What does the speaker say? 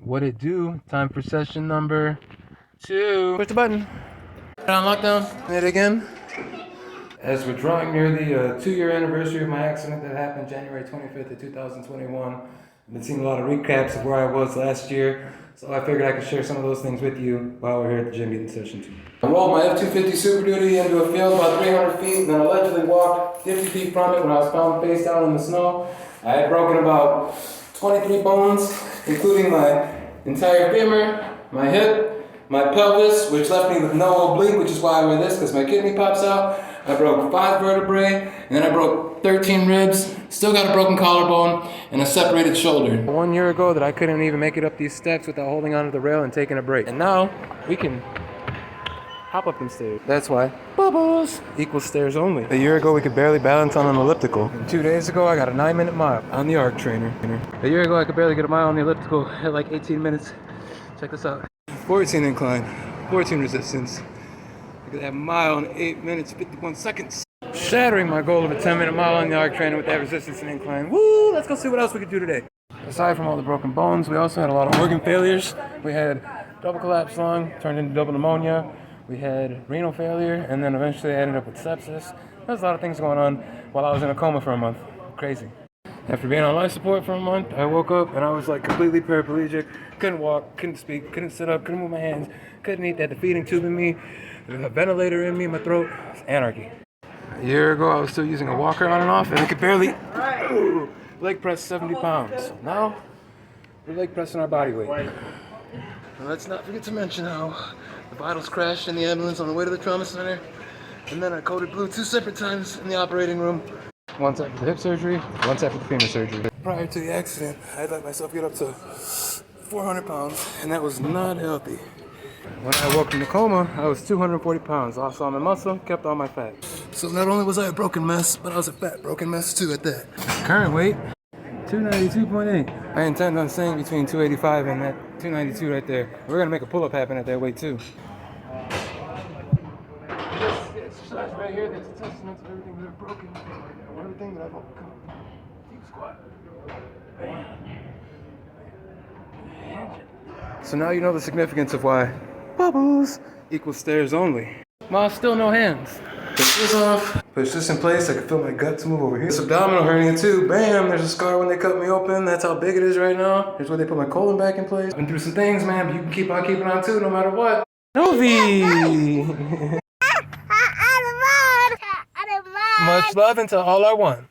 What it do? Time for session number 2. Push the button. On lockdown. Hit it again. As we're drawing near the 2-year anniversary of my accident that happened January 25th of 2021, I've been seeing a lot of recaps of where I was last year, so I figured I could share some of those things with you while we're here at the gym getting session 2. I rolled my F-250 Super Duty into a field about 300 feet and then allegedly walked 50 feet from it when I was found face down in the snow. I had broken about 23 bones, including my entire femur, my hip, my pelvis, which left me with no oblique, which is why I wear this, because my kidney pops out. I broke 5 vertebrae, and then I broke 13 ribs, still got a broken collarbone, and a separated shoulder. 1 year ago that I couldn't even make it up these steps without holding onto the rail and taking a break. And now, we can hop up them stairs. That's why bubbles equals stairs only. A year ago, we could barely balance on an elliptical. And 2 days ago, I got a 9-minute mile on the arc trainer. A year ago, I could barely get a mile on the elliptical at like 18 minutes. Check this out. 14 incline, 14 resistance. I could have a mile in 8 minutes, 51 seconds. Shattering my goal of a 10-minute mile on the arc trainer with that resistance and incline. Woo! Let's go see what else we could do today. Aside from all the broken bones, we also had a lot of organ failures. We had double collapsed lung, turned into double pneumonia. We had renal failure, and then eventually I ended up with sepsis. There's a lot of things going on while I was in a coma for a month. Crazy. After being on life support for a month, I woke up and I was like completely paraplegic. Couldn't walk, couldn't speak, couldn't sit up, couldn't move my hands, couldn't eat. They had the feeding tube in me, a ventilator in me, in my throat. It's anarchy. A year ago, I was still using a walker on and off, and I could barely leg press 70 pounds. Now, we're leg pressing our body weight. And let's not forget to mention how the vitals crashed in the ambulance on the way to the trauma center, and then I coded blue 2 separate times in the operating room. Once after the hip surgery, once after the femur surgery. Prior to the accident, I let myself get up to 400 pounds, and that was not healthy. When I woke from the coma, I was 240 pounds, lost all my muscle, kept all my fat. So not only was I a broken mess, but I was a fat broken mess too at that. Current weight, 292.8. I intend on staying between 285 and that 292 right there. We're gonna make a pull-up happen at that weight too. This exercise right here, that's a testament to everything that I've broken, everything that I've overcome. Deep squat. Bam. So now you know the significance of why bubbles equals stairs only. Ma, still no hands. Push this off. Push this in place. I can feel my guts move over here. This abdominal hernia too. Bam, there's a scar when they cut me open. That's how big it is right now. Here's where they put my colon back in place. Been through some things, man, but you can keep on keeping on too, no matter what. Novi! Much love into all our one.